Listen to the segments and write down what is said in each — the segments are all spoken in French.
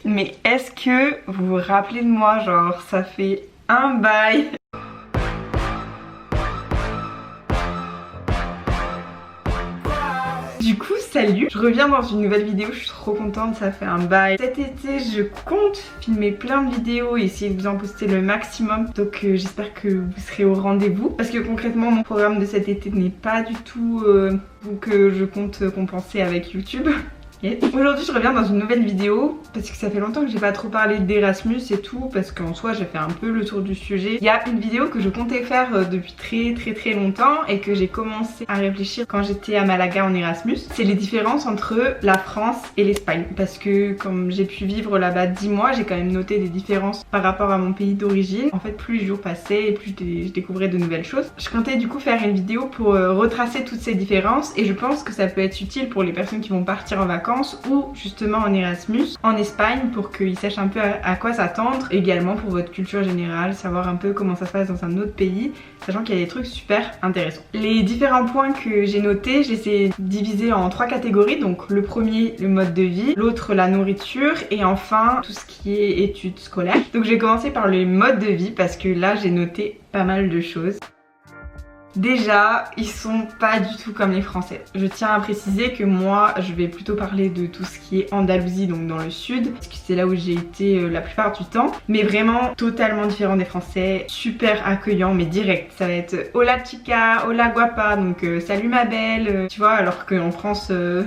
mais est-ce que vous vous rappelez de moi? Genre ça fait un bail. Du coup salut, je reviens dans une nouvelle vidéo, je suis trop contente, ça fait un bail. Cet été je compte filmer plein de vidéos et essayer de vous en poster le maximum. Donc j'espère que vous serez au rendez-vous. Parce que concrètement mon programme de cet été n'est pas du tout que je compte compenser avec YouTube. Yes. Aujourd'hui je reviens dans une nouvelle vidéo parce que ça fait longtemps que j'ai pas trop parlé d'Erasmus et tout, parce qu'en soi j'ai fait un peu le tour du sujet. Il y a une vidéo que je comptais faire depuis très longtemps et que j'ai commencé à réfléchir quand j'étais à Malaga en Erasmus. C'est les différences entre la France et l'Espagne, parce que comme j'ai pu vivre là-bas 10 mois, j'ai quand même noté des différences par rapport à mon pays d'origine. En fait plus les jours passaient et plus je découvrais de nouvelles choses. Je comptais du coup faire une vidéo pour retracer toutes ces différences et je pense que ça peut être utile pour les personnes qui vont partir en vacances ou justement en Erasmus en Espagne, pour qu'ils sachent un peu à quoi s'attendre. Également pour votre culture générale, savoir un peu comment ça se passe dans un autre pays, sachant qu'il y a des trucs super intéressants. Les différents points que j'ai notés, je les ai divisés en 3 catégories. Donc le premier, le mode de vie, l'autre la nourriture et enfin tout ce qui est études scolaires. Donc je vais commencer par le mode de vie parce que là j'ai noté pas mal de choses. Déjà, ils sont pas du tout comme les Français. Je tiens à préciser que moi, je vais plutôt parler de tout ce qui est Andalousie, donc dans le sud, parce que c'est là où j'ai été la plupart du temps. Mais vraiment totalement différent des Français, super accueillant, mais direct. Ça va être hola chica, hola guapa, donc salut ma belle, tu vois, alors qu'en France, se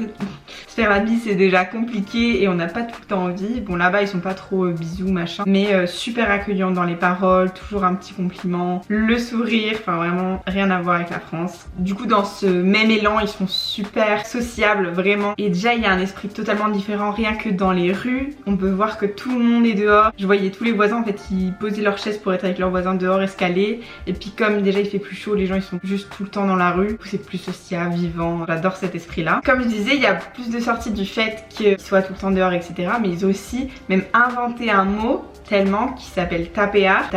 faire la bise c'est déjà compliqué et on n'a pas tout le temps envie. Bon là-bas ils sont pas trop bisous machin, mais super accueillant dans les paroles, toujours un petit compliment, le sourire, enfin vraiment rien à voir avec la France. Du coup dans ce même élan ils sont super sociables vraiment, et déjà il y a un esprit totalement différent. Rien que dans les rues on peut voir que tout le monde est dehors. Je voyais tous les voisins en fait, ils posaient leurs chaises pour être avec leurs voisins dehors escalés, et puis comme déjà il fait plus chaud, les gens ils sont juste tout le temps dans la rue. C'est plus social, vivant, j'adore cet esprit là. Comme je disais, il y a plus de sorties du fait qu'ils soient tout le temps dehors etc, mais ils ont aussi même inventé un mot tellement qui s'appelle tapear,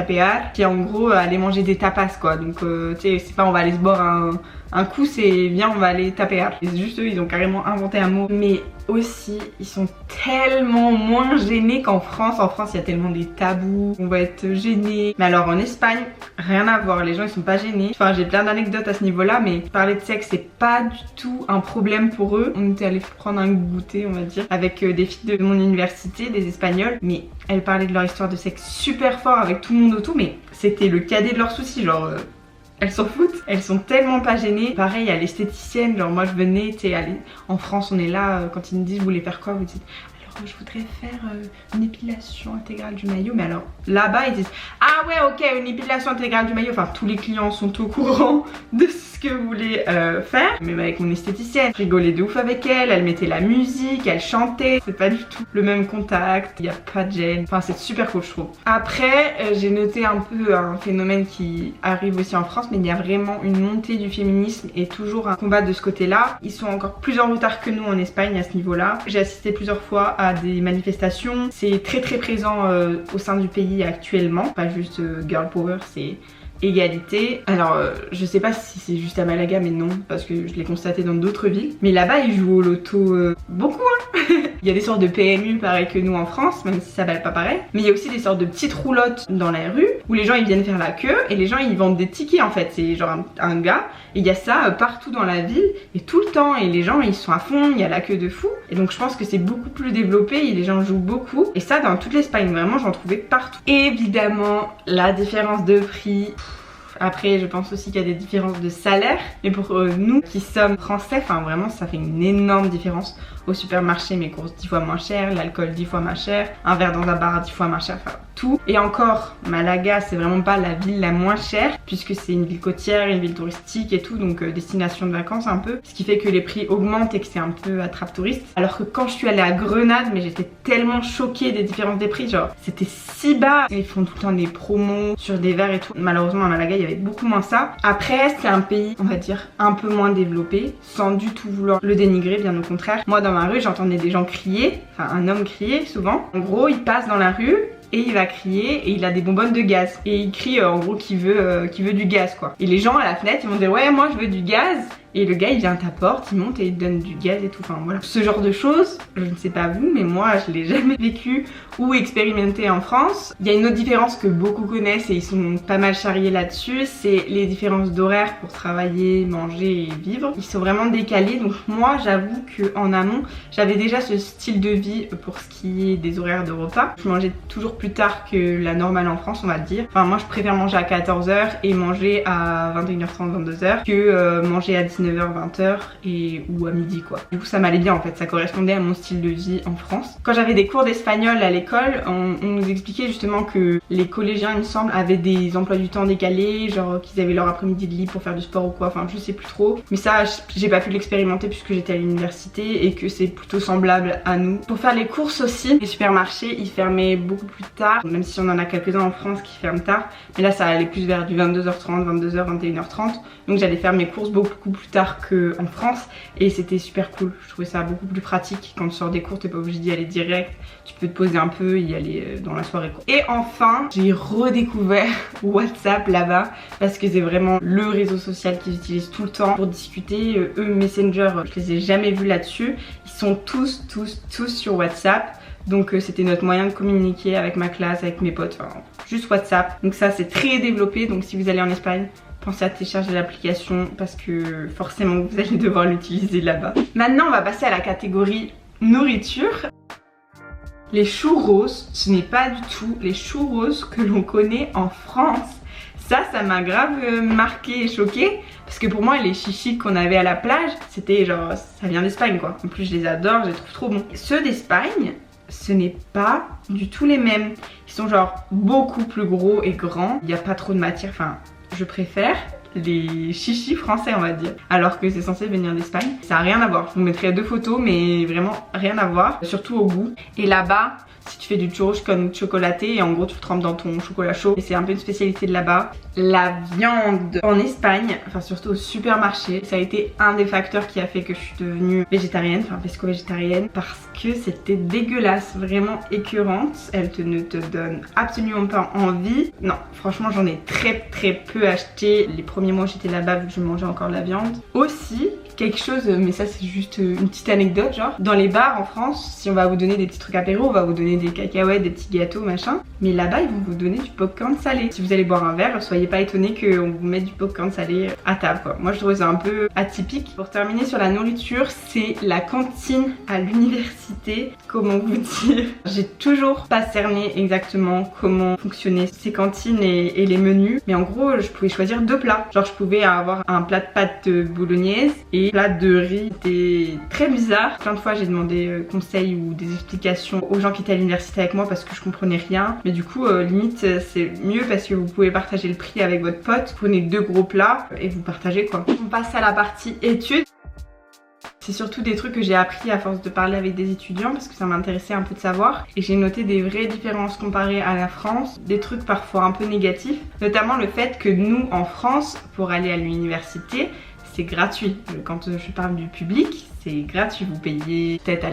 qui est en gros aller manger des tapas quoi. Donc tu sais, c'est pas on va aller se boire un coup, c'est bien on va aller tapear. C'est juste eux, ils ont carrément inventé un mot. Mais aussi ils sont tellement moins gênés qu'en France. En France il y a tellement des tabous, on va être gêné. Mais alors en Espagne, rien à voir, les gens ils sont pas gênés. Enfin j'ai plein d'anecdotes à ce niveau là, mais parler de sexe c'est pas du tout un problème pour eux. On était allé prendre un goûter on va dire avec des filles de mon université, des espagnoles, mais elles parlaient de leur histoire de sexe super fort avec tout le monde autour, mais c'était le cadet de leurs soucis, genre elles s'en foutent, elles sont tellement pas gênées. Pareil à l'esthéticienne, genre moi je venais, tu sais, en France on est là, quand ils me disent vous voulez faire quoi, vous dites alors je voudrais faire une épilation intégrale du maillot, mais alors là-bas ils disent ah ouais ok une épilation intégrale du maillot, enfin tous les clients sont au courant de ce que vous voulez faire. Même avec mon esthéticienne, je rigolais de ouf avec elle, elle mettait la musique, elle chantait, c'est pas du tout le même contact, il n'y a pas de gêne, enfin c'est super cool je trouve. Après j'ai noté un peu un phénomène qui arrive aussi en France, mais il y a vraiment une montée du féminisme et toujours un combat de ce côté là. Ils sont encore plus en retard que nous en Espagne à ce niveau là. J'ai assisté plusieurs fois à des manifestations, c'est très présent au sein du pays actuellement, pas juste girl power, c'est égalité. Alors je sais pas si c'est juste à Malaga, mais non, parce que je l'ai constaté dans d'autres villes. Mais là-bas ils jouent au loto beaucoup hein. Il y a des sortes de PMU pareil que nous en France, même si ça va pas pareil. Mais il y a aussi des sortes de petites roulottes dans la rue où les gens ils viennent faire la queue et les gens ils vendent des tickets en fait. C'est genre un gars, et il y a ça partout dans la ville et tout le temps, et les gens ils sont à fond, il y a la queue de fou. Et donc je pense que c'est beaucoup plus développé et les gens jouent beaucoup. Et ça dans toute l'Espagne, vraiment j'en trouvais partout. Évidemment la différence de prix. Après je pense aussi qu'il y a des différences de salaire, mais pour nous qui sommes français, enfin vraiment ça fait une énorme différence. Au supermarché mes courses 10 fois moins cher, l'alcool 10 fois moins cher, un verre dans un bar 10 fois moins cher, enfin tout. Et encore Malaga c'est vraiment pas la ville la moins chère, puisque c'est une ville côtière, une ville touristique et tout, donc destination de vacances un peu, ce qui fait que les prix augmentent et que c'est un peu attrape touriste. Alors que quand je suis allée à Grenade, mais j'étais tellement choquée des différences des prix, genre c'était si bas. Ils font tout le temps des promos sur des verres et tout. Malheureusement à Malaga il y avait beaucoup moins ça. Après c'est un pays on va dire un peu moins développé, sans du tout vouloir le dénigrer, bien au contraire. Moi dans ma rue j'entendais des gens crier, enfin un homme crier souvent. En gros il passe dans la rue et il va crier et il a des bonbonnes de gaz et il crie en gros qu'il veut du gaz quoi. Et les gens à la fenêtre ils vont dire ouais moi je veux du gaz, et le gars il vient à ta porte, il monte et il te donne du gaz et tout, enfin voilà. Ce genre de choses, je ne sais pas vous, mais moi je l'ai jamais vécu ou expérimenté en France. Il y a une autre différence que beaucoup connaissent et ils sont pas mal charriés là-dessus, c'est les différences d'horaire pour travailler, manger et vivre. Ils sont vraiment décalés, donc moi j'avoue qu'en amont, j'avais déjà ce style de vie pour ce qui est des horaires de repas. Je mangeais toujours plus tard que la normale en France, on va dire. Enfin moi je préfère manger à 14h et manger à 21h30, 22h que manger à 19h, 20h et ou à midi quoi. Du coup ça m'allait bien en fait, ça correspondait à mon style de vie en France. Quand j'avais des cours d'espagnol à l'école, on nous expliquait justement que les collégiens il me semble avaient des emplois du temps décalés, genre qu'ils avaient leur après-midi de libre pour faire du sport ou quoi, enfin je sais plus trop. Mais ça j'ai pas pu l'expérimenter puisque j'étais à l'université et que c'est plutôt semblable à nous. Pour faire les courses aussi, les supermarchés ils fermaient beaucoup plus tard, même si on en a quelques-uns en France qui ferment tard, mais là ça allait plus vers du 22h30, 22h, 21h30, donc j'allais faire mes courses beaucoup plus tard qu'en France et c'était super cool. Je trouvais ça beaucoup plus pratique. Quand tu sors des cours t'es pas obligé d'y aller direct, tu peux te poser un peu et y aller dans la soirée quoi. Et enfin j'ai redécouvert WhatsApp là-bas parce que c'est vraiment le réseau social qu'ils utilisent tout le temps pour discuter. Eux Messenger je les ai jamais vus là-dessus, ils sont tous sur WhatsApp. Donc c'était notre moyen de communiquer avec ma classe, avec mes potes, enfin juste WhatsApp. Donc ça c'est très développé, donc si vous allez en Espagne, pensez à télécharger l'application parce que forcément vous allez devoir l'utiliser là-bas. Maintenant on va passer à la catégorie nourriture. Les churros, ce n'est pas du tout les churros que l'on connaît en France. Ça m'a grave marqué et choqué parce que pour moi les chichis qu'on avait à la plage, c'était genre ça vient d'Espagne quoi. En plus je les adore, je les trouve trop bons. Ceux d'Espagne, ce n'est pas du tout les mêmes. Ils sont genre beaucoup plus gros et grands. Il n'y a pas trop de matière, enfin je préfère les chichis français on va dire, alors que c'est censé venir d'Espagne. Ça a rien à voir, je vous mettrai 2 photos mais vraiment rien à voir, surtout au goût. Et là-bas si tu fais du churros comme chocolaté et en gros tu le trempes dans ton chocolat chaud, et c'est un peu une spécialité de là-bas. La viande en Espagne, enfin surtout au supermarché, ça a été un des facteurs qui a fait que je suis devenue végétarienne, enfin pesco-végétarienne, parce que c'était dégueulasse, vraiment écœurante. Elle ne te donne absolument pas envie. Non, franchement j'en ai très peu acheté les premiers mois où j'étais là-bas vu que je mangeais encore de la viande. Aussi quelque chose, mais ça c'est juste une petite anecdote genre, dans les bars en France, si on va vous donner des petits trucs apéro, on va vous donner des cacahuètes, des petits gâteaux machin, mais là-bas ils vont vous donner du popcorn salé. Si vous allez boire un verre, soyez pas étonnés qu'on vous mette du popcorn salé à table quoi. Moi je trouve ça un peu atypique. Pour terminer sur la nourriture, c'est la cantine à l'université. Comment vous dire, j'ai toujours pas cerné exactement comment fonctionnaient ces cantines et les menus, mais en gros je pouvais choisir 2 plats. Genre je pouvais avoir un plat de pâtes bolognaise et un plat de riz. C'était très bizarre. Plein de fois j'ai demandé conseils ou des explications aux gens qui étaient à l'université avec moi parce que je comprenais rien, mais du coup limite c'est mieux parce que vous pouvez partager le prix avec votre pote. Vous prenez 2 gros plats et vous partagez quoi. On passe à la partie études. C'est surtout des trucs que j'ai appris à force de parler avec des étudiants parce que ça m'intéressait un peu de savoir, et j'ai noté des vraies différences comparées à la France, des trucs parfois un peu négatifs, notamment le fait que nous en France, pour aller à l'université, c'est gratuit. Quand je parle du public, c'est gratuit, vous payez peut-être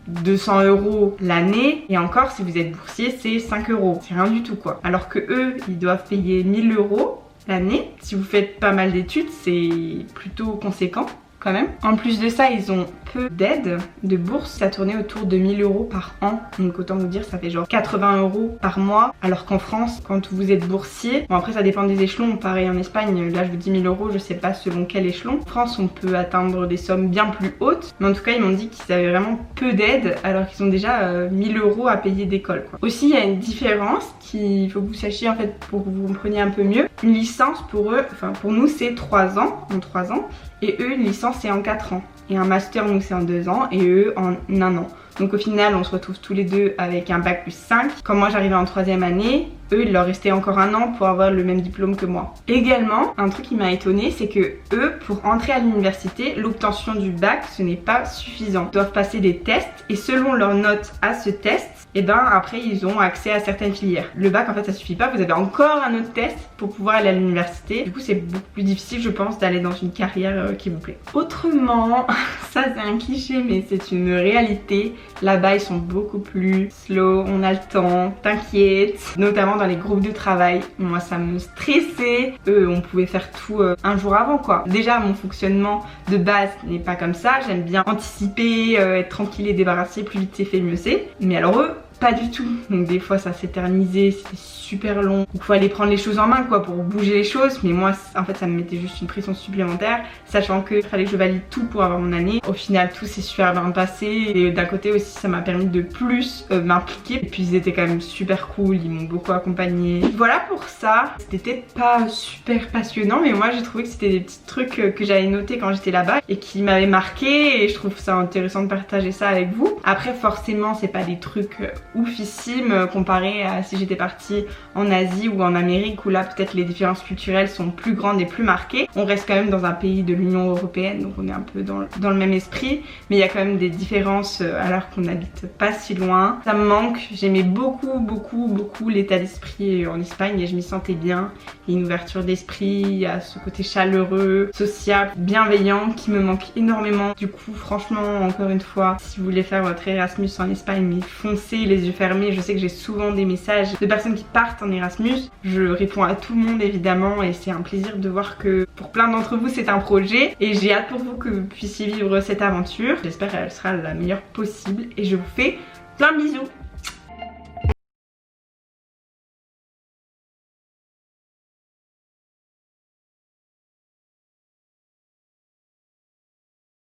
200 € l'année, et encore si vous êtes boursier c'est 5 €, c'est rien du tout quoi. Alors que eux ils doivent payer 1000 € l'année. Si vous faites pas mal d'études c'est plutôt conséquent quand même. En plus de ça ils ont peu d'aides de bourse, ça tournait autour de 1000 € par an, donc autant vous dire ça fait genre 80 € par mois, alors qu'en France quand vous êtes boursier, bon après ça dépend des échelons, pareil en Espagne, là je vous dis 1000 €, je sais pas selon quel échelon. En France on peut atteindre des sommes bien plus hautes, mais en tout cas ils m'ont dit qu'ils avaient vraiment peu d'aides alors qu'ils ont déjà 1000 € à payer d'école quoi. Aussi il y a une différence qu'il faut que vous sachiez en fait pour que vous compreniez un peu mieux. Une licence pour eux, enfin pour nous c'est 3 ans, en 3 ans, et eux une licence c'est en 4 ans. Et un master nous c'est en 2 ans et eux en 1 an. Donc au final on se retrouve tous les deux avec un bac plus 5. Quand moi j'arrivais en 3e année, eux il leur restait encore 1 an pour avoir le même diplôme que moi. Également un truc qui m'a étonnée, c'est que eux pour entrer à l'université, l'obtention du bac ce n'est pas suffisant. Ils doivent passer des tests et selon leurs notes à ce test, et ben après ils ont accès à certaines filières. Le bac en fait ça suffit pas, vous avez encore un autre test pour pouvoir aller à l'université. Du coup c'est beaucoup plus difficile je pense d'aller dans une carrière qui vous plaît. Autrement, ça c'est un cliché mais c'est une réalité, là-bas ils sont beaucoup plus slow, on a le temps, t'inquiète, notamment dans les groupes de travail. Moi ça me stressait, eux on pouvait faire tout un jour avant quoi. Déjà mon fonctionnement de base n'est pas comme ça, j'aime bien anticiper, être tranquille et débarrassé, plus vite c'est fait mieux c'est. Mais alors eux, pas du tout. Donc des fois ça s'éternisait, c'était super long. Il faut aller prendre les choses en main quoi pour bouger les choses. Mais moi en fait ça me mettait juste une pression supplémentaire, sachant que fallait que je valide tout pour avoir mon année. Au final tout s'est super bien passé et d'un côté aussi ça m'a permis de plus m'impliquer. Et puis ils étaient quand même super cool, ils m'ont beaucoup accompagnée. Voilà pour ça. C'était pas super passionnant mais moi j'ai trouvé que c'était des petits trucs que j'avais notés quand j'étais là-bas et qui m'avaient marqué et je trouve ça intéressant de partager ça avec vous. Après forcément c'est pas des trucs oufissime comparé à si j'étais partie en Asie ou en Amérique où là peut-être les différences culturelles sont plus grandes et plus marquées. On reste quand même dans un pays de l'Union Européenne donc on est un peu dans le même esprit mais il y a quand même des différences alors qu'on n'habite pas si loin. Ça me manque, j'aimais beaucoup l'état d'esprit en Espagne et je m'y sentais bien. Il y a une ouverture d'esprit, il y a ce côté chaleureux, social, bienveillant qui me manque énormément. Du coup franchement encore une fois si vous voulez faire votre Erasmus en Espagne mais foncez les yeux fermés. Je sais que j'ai souvent des messages de personnes qui partent en Erasmus. Je réponds à tout le monde évidemment et c'est un plaisir de voir que pour plein d'entre vous c'est un projet et j'ai hâte pour vous que vous puissiez vivre cette aventure. J'espère qu'elle sera la meilleure possible et je vous fais plein de bisous.